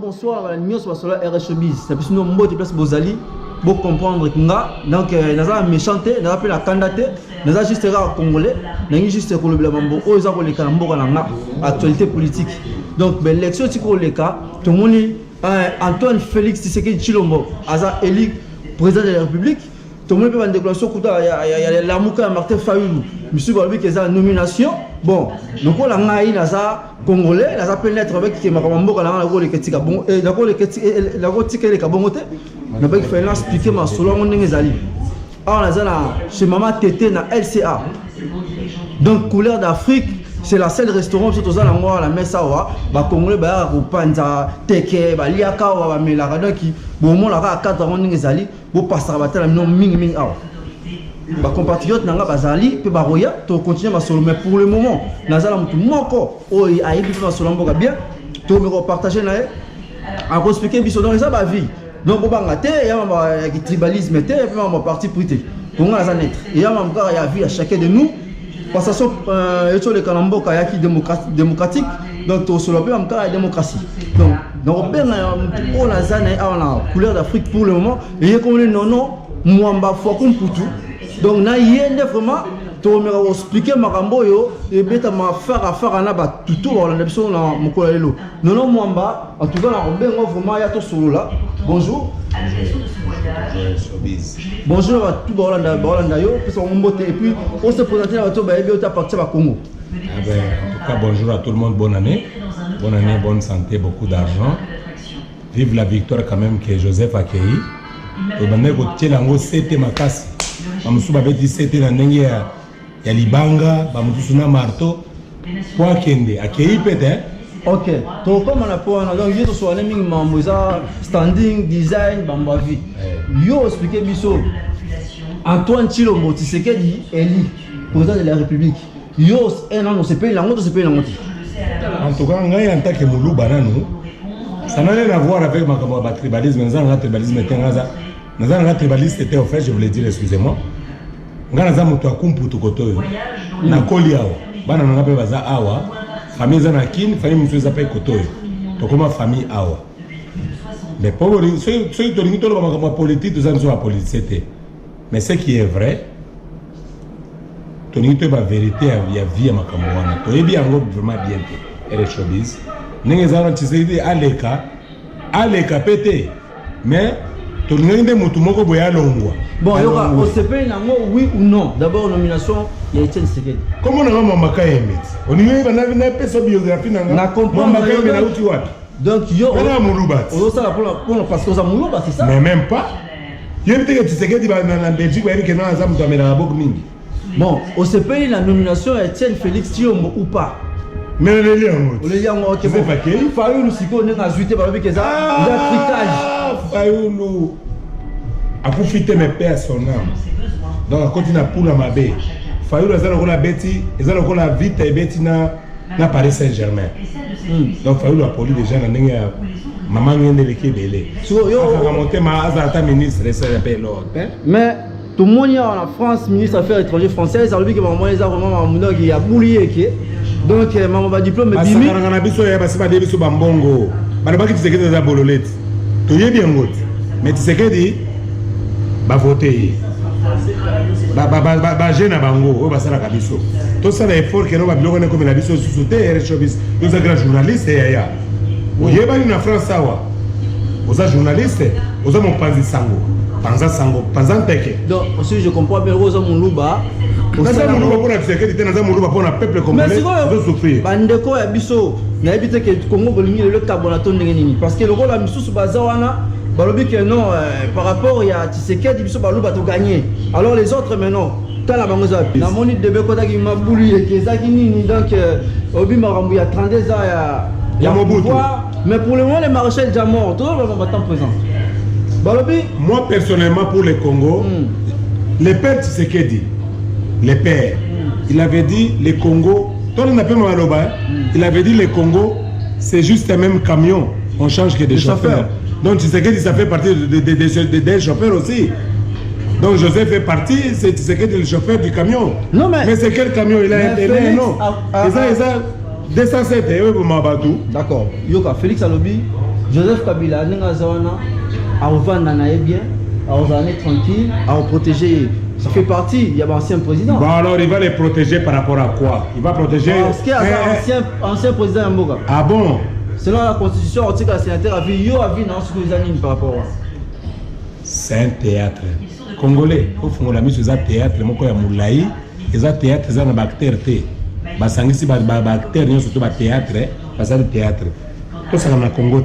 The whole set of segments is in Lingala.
bonsoir, nous sommes sur la RHBiz. C'est parce que nous sommes place Bozali pour comprendre que donc nous avons méchanté, nous avons la candidaté, nous avons juste congolais, nous avons juste le mambo, nous avons les calambo dans l'actualité politique. Donc l'élection c'est pour les cas, tout le monde Antoine Félix Tshisekedi Tshilombo, Aza élu président de la République. Tout le monde peut déclaration il y a la Mouka Martin Fayoulou. Monsieur Balbi qui est en nomination. Bon, donc on a un Congolais, on a appelé l'être avec qui m'a commandé la rôle les critiques bon et la rôle les cabomote. On a pas fait expliquer ma solo on est allé. Alors on a chez Maman Tété na LCA. Donc couleur d'Afrique, c'est la seule restaurant surtout ça la messa wa ba Congolais ba Rupanza Teke ba liaka wa melaka donc bon mon la ka 4 on est allé pour passer à la nom ming awa. Ba compatriotes nanga bazali pe ba roya to continuer ma solo mais pour le moment nazala mutu moko o ayebi ma solo mboka bien to me partager na en expliquer biso donc ça ba vie donc ba ngate ya ma tribalisme te pe ma parti prité pour nga za net et ya ma mka ya vie à chacun de nous passation eto le kalamboka ya ki démocratique donc to solo pe mka ya démocratie donc ben on a za na couleur d'Afrique pour le moment et comme non mwamba fwa kumputu. Donc, na yende vraiment, to me expliquer makambo yo et beta ma faire na ba tutu ba na biso na mokola lelo. Non mwamba, en tout cas na bengo vraiment ya to solo là. Bonjour. Bonjour à tout Bolanda yo, puis on mbote et puis on se présente à to ba ebi ota partir ba Congo. En tout cas bonjour à tout le monde, bonne année, bonne santé, beaucoup d'argent. Vive la victoire quand même que Joseph a accueilli. Et maintenant que Tielango c'était ma casse. Bamusu ba beti c'était na ndenge ya libanga, bamusu na marteau. Kwa kende accueilli peut-être. OK. To comme on a pour donc yo to so na mingi mamboza standing design bambavi. Yo expliquer biso. Antoine Tshilombo Tshisekedi élu président de la République. Yo un an on se paye la honte, on se paye la honte. En tout cas, ngai en tant que Muluba nanu, ça n'a rien à voir avec ma tribalisme, un tribalisme un tribaliste était au fait, je voulais dire, excusez-moi. Ngana moto akumpu tukotoyo. Na koli awa. Bana nga pe baza awa. Famille za na kin, famille musu za pe kotoyo. To comme famille awa. Mais pour ceux to limito lo ba politique, to za nzo politique. Mais ce qui est vrai, to limito ba vérité ya vie makambo wana. To yebi yango vraiment bien te. Elle est showbiz. Ninge za na Tshisekedi aleka pété. Mais bon, on se paye oui ou non. D'abord, nomination, il y a Etienne Tshisekedi. Comment on a Mamaka Emet? On y a sa biographie. Donc, parce que ça Moulouba, c'est ça? Mais même pas. Il y a un petit Tshisekedi en Belgique, bon, on se paye la nomination à Etienne Félix Tshilombo ou pas? Mais on est lié en mot. Ok, bon. Fayoulou, si on est ajouté par le Kéza, il y a tricage. Fayoulou a profité mes pères son âme. Donc, à côté de la poule à ma baie. Fayoulou, ils ont bêti, ils ont la vite et bêti na Paris Saint-Germain. Donc, Fayoulou a poli déjà dans le maman vient de l'équipe. Il a monté ma azata ministre, c'est un peu l'ordre. Mais tout le monde en France, ministre des Affaires étrangères françaises, a dit que maman les a vraiment il a boulié. Donc, maman va diplôme mais bimi. Parce que na biso ya basi ba debiso bambongo. Bana baki Tshisekedi za bololete. To yebi ngote. Mais Tshisekedi ba voter. Ba jeune bango, o basala ka biso. To sala effort que no ba biloko ne comme na biso sous-souté showbiz. Nous a grand journaliste ya. O yeba ni na France sawa. Oza journaliste, oza mon panzi sango. Panza teke. Donc, si je comprends bien, Rosa Moulouba. Naza Moulouba pour la Tshisekedi, naza Moulouba pour le peuple congolais. Mais souffrir. Bandeko ya biso, na ebite que Congo bolingi le carbonaton ndengeni parce que le rôle la misusu bazawana, balobi que non par rapport ya Tshisekedi biso balouba to gagner. Alors les autres maintenant, tant la bango za. Na moni de bekota ki mabulu et kezaki nini donc obi marambu ya 32 ans ya Mobutu. Mais pour le moment les maréchals déjà morts, tout le monde va temps présent. Moi personnellement pour le Congo, le père Tshisekedi, le père, il avait dit le Congo, il avait dit le Congo, c'est juste un même camion, on change que des chauffeurs. Donc Tshisekedi ça fait partie des chauffeurs aussi. Donc Joseph fait partie, c'est Tshisekedi le chauffeur du camion. Non mais c'est quel camion il a été non. 207 d'accord. Yoka Félix Alobi. Joseph Kabila ndenge zawana a revendre na bien, a revendre tranquille, a protéger. Ça fait partie, il y a l'ancien président. Bon alors il va les protéger par rapport à quoi? Il va protéger... Parce qu'il y a ancien président Mboga. Ah bon? Selon la constitution, on dit que le sénateur a vu dans ce que les années par rapport à ça. C'est un théâtre. Congolais, au fond, la mise sur un théâtre, il y a Moulaï, et un théâtre, il y a un bactère. Basangisi bactère, surtout un théâtre, c'est un théâtre. Tout ça, on a Congo.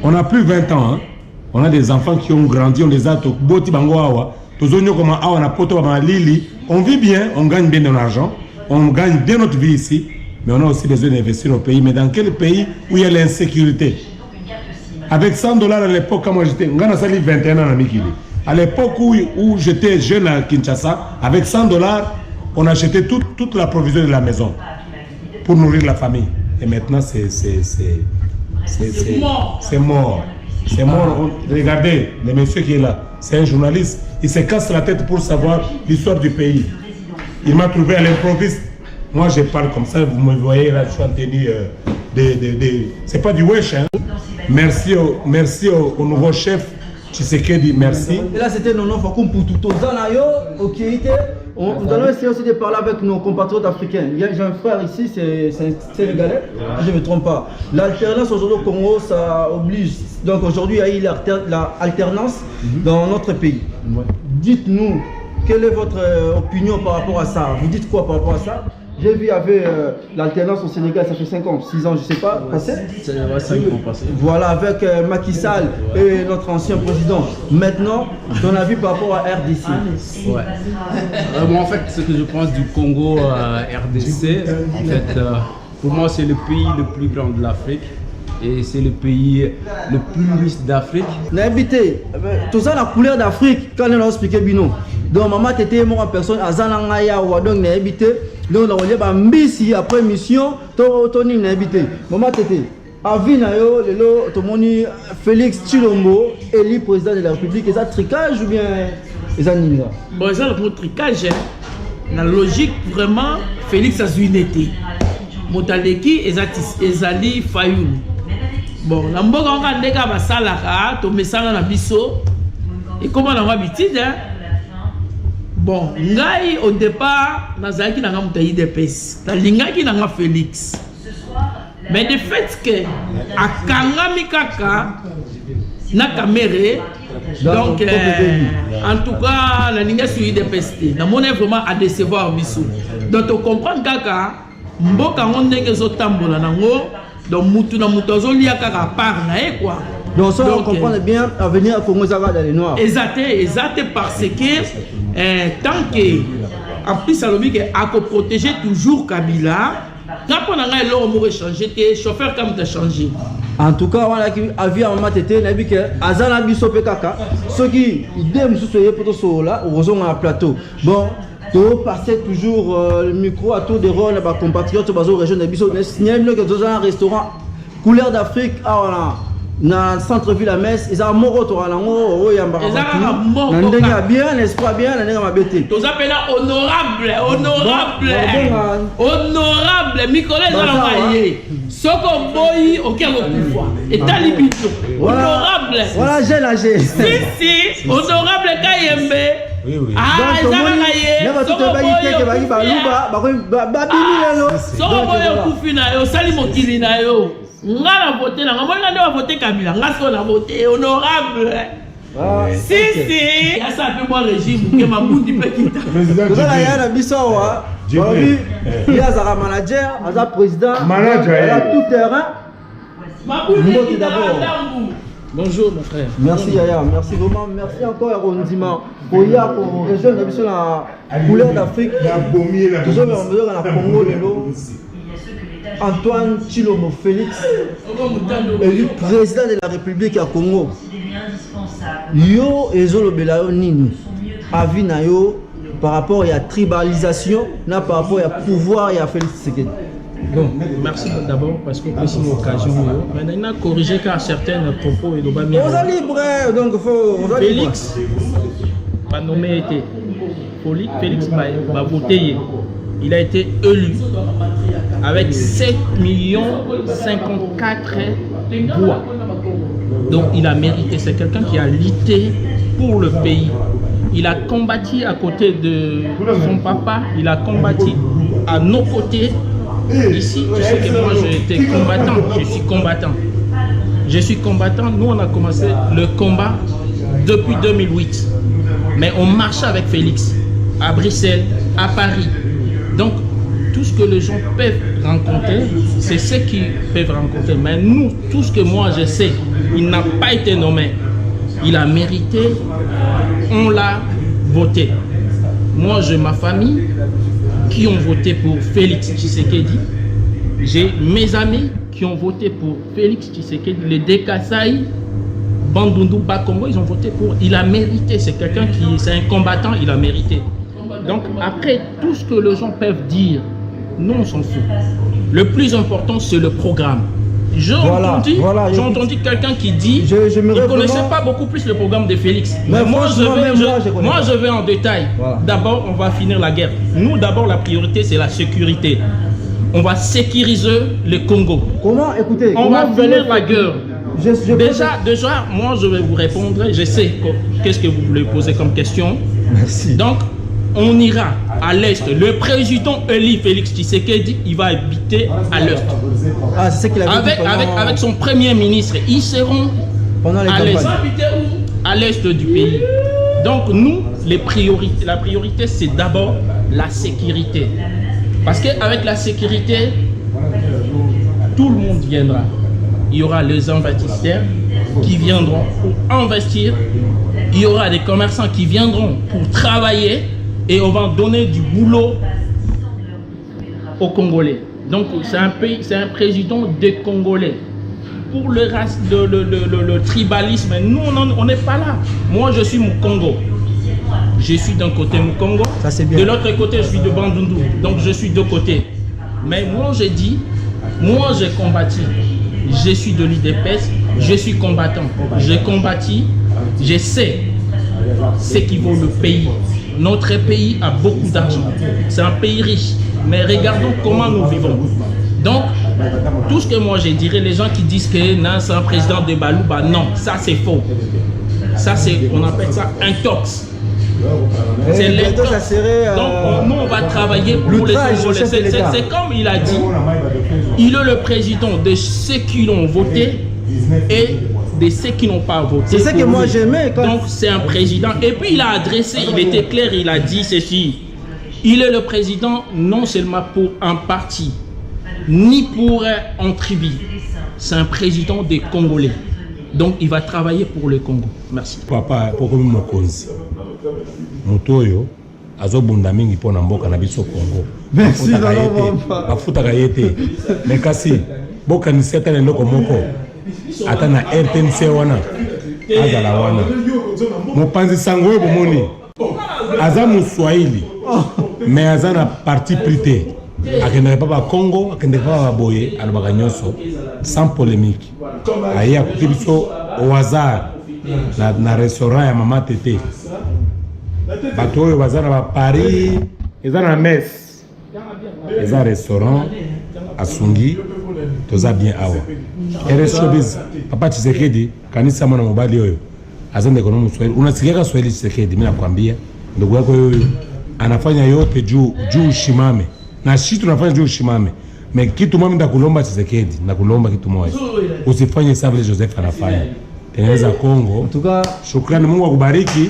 On a plus 20 ans, hein. On a des enfants qui ont grandi, on les a tous, Boti Bangoawa. On vit bien, on gagne bien de l'argent, on gagne bien notre vie ici, mais on a aussi besoin d'investir au pays. Mais dans quel pays où il y a l'insécurité? Avec 100 $ à l'époque, quand moi j'étais, 21 ans à l'époque où j'étais jeune à Kinshasa, avec 100 $, on achetait toute la provision de la maison pour nourrir la famille. Et maintenant, c'est mort. C'est mort. Regardez, le monsieur qui est là, c'est un journaliste. Il se casse la tête pour savoir l'histoire du pays. Il m'a trouvé à l'improviste. Moi, je parle comme ça. Vous me voyez là, je suis en tenue c'est pas du wesh, hein. Merci au nouveau chef Tshisekedi, merci. Et là, c'était Nono Fakoum pour tout Zanayo, ok. Nous allons essayer aussi de parler avec nos compatriotes africains. J'ai un frère ici, c'est un Sénégalais, si je ne me trompe pas. L'alternance aujourd'hui au Congo, ça oblige. Donc aujourd'hui, il y a eu l'alternance dans notre pays. Dites-nous, quelle est votre opinion par rapport à ça? Vous dites quoi par rapport à ça? J'ai vu avec l'alternance au Sénégal, ça fait 5 ans, 6 ans, je ne sais pas, passé. C'est 5 ans passé. Voilà, avec Macky Sall et notre ancien président. Maintenant, ton avis par rapport à RDC? Ouais. Moi, en fait, ce que je pense du Congo à RDC, en fait, pour moi, c'est le pays le plus grand de l'Afrique. Et c'est le pays le plus riche d'Afrique. N'habité, tout ça, la couleur d'Afrique, quand on a expliqué Bino. Donc, maman, tu étais en personne, à Zanangaya, ou donc, n'habité. Donc, on a dit, après mission, Tony n'habité. Maman, tu étais. Avinayo, Tomoni, Félix Tshilombo, élu président de la République, et ça, tricage ou bien les animaux? Bon, ça, le tricage, la logique, vraiment, Félix a été. Motaleki, Ezali Fayoum. Bon, la mboka on a ndeka basalaka to mesanga na biso et comment on a habitude hein. Bon, ngai au départ nazaki na mutayi DPS. Ta lingaki na Félix. Mais de fait que akangami kaka na caméra donc en tout cas la linga sur IDPS. Na mon vraiment à décevoir biso. Donc on comprend kaka mboka on ndenge zo tambola nango. Donc, mutu na mutu azolia kaka part na quoi. Donc, ça on comprend bien à venir à Congo Zaga dans les noirs. Exact parce que tant que en plus à l'objet à protéger toujours Kabila, quand on a l'homme changer, tes chauffeurs comme t'as changé. En tout cas, on a vu à maman tété, n'a vu que Azana biso pekaka, ceux qui idem sous ce poto là, au raison à plateau. Bon. De passer toujours le micro à tour de rôle à compatriotes de la région de Bissau. Nous avons un restaurant couleur d'Afrique dans le centre-ville à Metz. Ils ont un mot autour à l'ango. Ils ont un bien, n'est-ce pas bien? Ils ont un bêté. Ils appellent honorable. Nicolas Zalamaye. Soko boy, aucun pouvoir. Et talibito. Honorable. Voilà, j'ai lâché. Si, honorable Kayembe. Oui. Ah, ils ont gagné. Honorable. Si. Ça fait moi régime que ma bout du petit. Vous allez à Bissawa. Il y a un manager, un président, il a tout terrain. Bonjour mon frère. Merci Yaya, merci vraiment, merci encore à Rondima. Pour y avoir pour région de la couleur d'Afrique, toujours en mesure dans la Congo de Antoine Tshilombo Félix, élu président de la République à Congo. Yo ezolo belayo nini avis na yo par rapport à la tribalisation, par rapport à pouvoir et à Félix Tshisekedi. Bon, merci d'abord parce que c'est une occasion. Maintenant, corriger car certains propos et donc donc faut Félix, pas nommé été Félix va voter. Il a été élu avec 7 54 voix. Donc il a mérité, c'est quelqu'un qui a lutté pour le pays. Il a combattu à côté de son papa, il a combattu à nos côtés. Ici, tu sais que moi j'étais combattant, je suis combattant. Je suis combattant, nous on a commencé le combat depuis 2008. Mais on marchait avec Félix, à Bruxelles, à Paris. Donc, tout ce que les gens peuvent rencontrer, c'est ce qu'ils peuvent rencontrer. Mais nous, tout ce que moi je sais, il n'a pas été nommé. Il a mérité, on l'a voté. Moi, j'ai ma famille qui ont voté pour Félix Tshisekedi. J'ai mes amis qui ont voté pour Félix Tshisekedi. Les Dekasai, Bandundu, Bakongo, ils ont voté pour. Il a mérité. C'est quelqu'un qui, c'est un combattant, il a mérité. Donc après, tout ce que les gens peuvent dire, nous on s'en fout. Le plus important, c'est le programme. J'ai entendu quelqu'un qui dit qu'il ne connaissait pas beaucoup plus le programme de Félix. Mais moi, je vais en détail. Voilà. D'abord, on va finir la guerre. Nous, d'abord, la priorité, c'est la sécurité. On va sécuriser le Congo. Comment, écoutez, on va finir la guerre. Déjà, moi, je vais vous répondre. Je sais qu'est-ce que vous voulez poser comme question. Merci. Donc, on ira à l'est. Le président élu Félix Tshisekedi, il va habiter à l'est. Ah, c'est ce qu'il a dit avec son premier ministre, ils seront à l'est du pays. Donc nous, la priorité, c'est d'abord la sécurité. Parce qu'avec la sécurité, tout le monde viendra. Il y aura les investisseurs qui viendront pour investir. Il y aura des commerçants qui viendront pour travailler. Et on va donner du boulot aux Congolais. Donc c'est un pays, c'est un président des Congolais. Pour le reste, le tribalisme, nous on n'est pas là. Moi je suis Mukongo. Je suis d'un côté Mukongo, de l'autre côté je suis de Bandundu. Donc je suis de côté. Mais moi j'ai dit, moi j'ai combattu. Je suis de l'UDPS, je suis combattant. J'ai combattu, je sais ce qui vaut le pays. Notre pays a beaucoup d'argent. C'est un pays riche. Mais regardons comment nous vivons. Donc, tout ce que moi je dirais, les gens qui disent que c'est un président de Balouba, non, ça c'est faux. Ça c'est, on appelle ça un tox. C'est l'intox. Donc, nous on va travailler pour les Congolais. C'est comme il a dit, il est le président de ceux qui l'ont voté et de ceux qui n'ont pas voté. C'est ce que moi j'aimais. Donc c'est un président. Et puis il a adressé, il était clair, il a dit ceci. Il est le président non seulement pour un parti, ni pour un tribu. C'est un président des Congolais. Donc il va travailler pour le Congo. Merci. Papa, pourquoi mon konzi Mutoyo, azo bunda mingi pona mboka na biso Congo. Merci afuta kayete. Mais kasi boka ni setane loko moko. Ata na RTNC wana azala wana mopanzi sango yo bomoni aza muswahili mais aza na parti prité akendeka pa ba Congo akendeka pa ba boye alobaka nyonso sans polémique aye akuti biso au hasard na restaurant ya mama tete bato oyo baza na ba Paris eza na messe eza restaurant asungi toza bien awa showbiz papa Tshisekedi kanisa mwana mobali oyo azende kono mswahili unasikia Swahili Tshisekedi mimi nakwambia ndugu yako yoyo anafanya yote juu ushimame na sisi tunafanya juu ushimame mais kitu mimi ndakulomba Tshisekedi nakulomba kitu moja usifanye sababu Joseph anafanya tengeneza Kongo. En tout cas, shukrani, Mungu akubariki.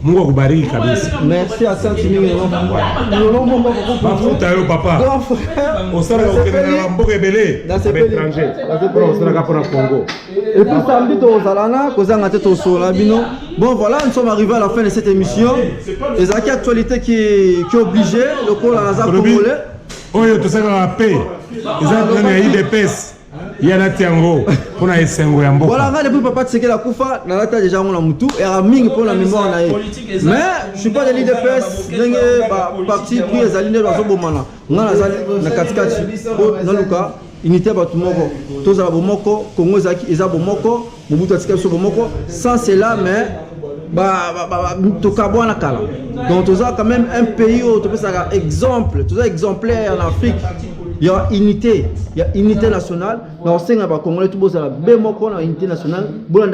Mungu akubariki kabisa. Merci, asante mingi. Mafuta yo papa. Osara ukenda na mboka ebele na étranger. Pour osara ka pour Congo. Et puis samedi to zalana kozanga te to sola bino. Bon voilà, nous sommes arrivés à la fin de cette émission. Les actualités qui est obligé le col à la congolais. Oyo to saka paix. Ils ont donné IDPS. Il y a un tiango pour la esengo ya mboka. Voilà, depuis papa Tshisekedi la kufa, na lata déjà mon mutu et a mingi pour la mémoire na ye. Mais je suis pas de l'IDPS, ndenge ba parti pris les alliés bazo bomana. Ngana zali na katikati ko na luka unité ba tumoko. Toza ba bomoko, Congo zaki eza bomoko, Mobutu atika so bomoko. Sans cela mais to kabwana kala. Donc toza quand même un pays où to peut ça exemple, toza exemplaire en Afrique. il y aura unité, il y a unité nationale. Dans le Sénat, les Congolais, tout le monde a une unité nationale. Nous sommes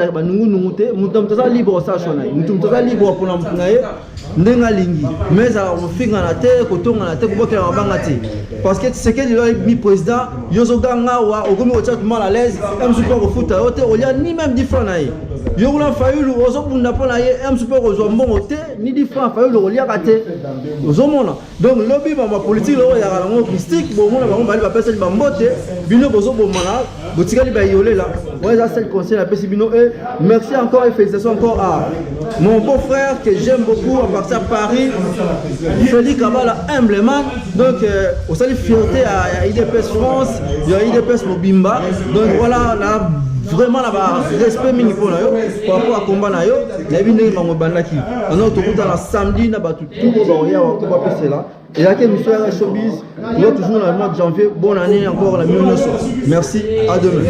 libres, nous sommes libres pour nous. Mais on fait la terre, parce que ce que le président, Yozoganga, ou mal à l'aise, il n'y a ni même 10 francs. Il y a fallu ni 10 francs, donc lobby ma politique il y a la mystique bon on va pas passer le bambote bino bozo bomana botikali ba yolé là moi ça c'est le conseil la pesi bino et merci encore et félicitations encore à mon beau-frère que j'aime beaucoup à partir de Paris Félix Kabala humblement donc on salue fierté à IDPS France il y a IDPS Mobimba donc voilà là vraiment là-bas respect mini pour là par rapport à combat na yo il y a une mango bandaki on a tout dans samedi na ba tout ba ya ko ba passer là et là que monsieur Showbiz nous toujours dans le mois de janvier bonne année encore la 1900 merci à demain.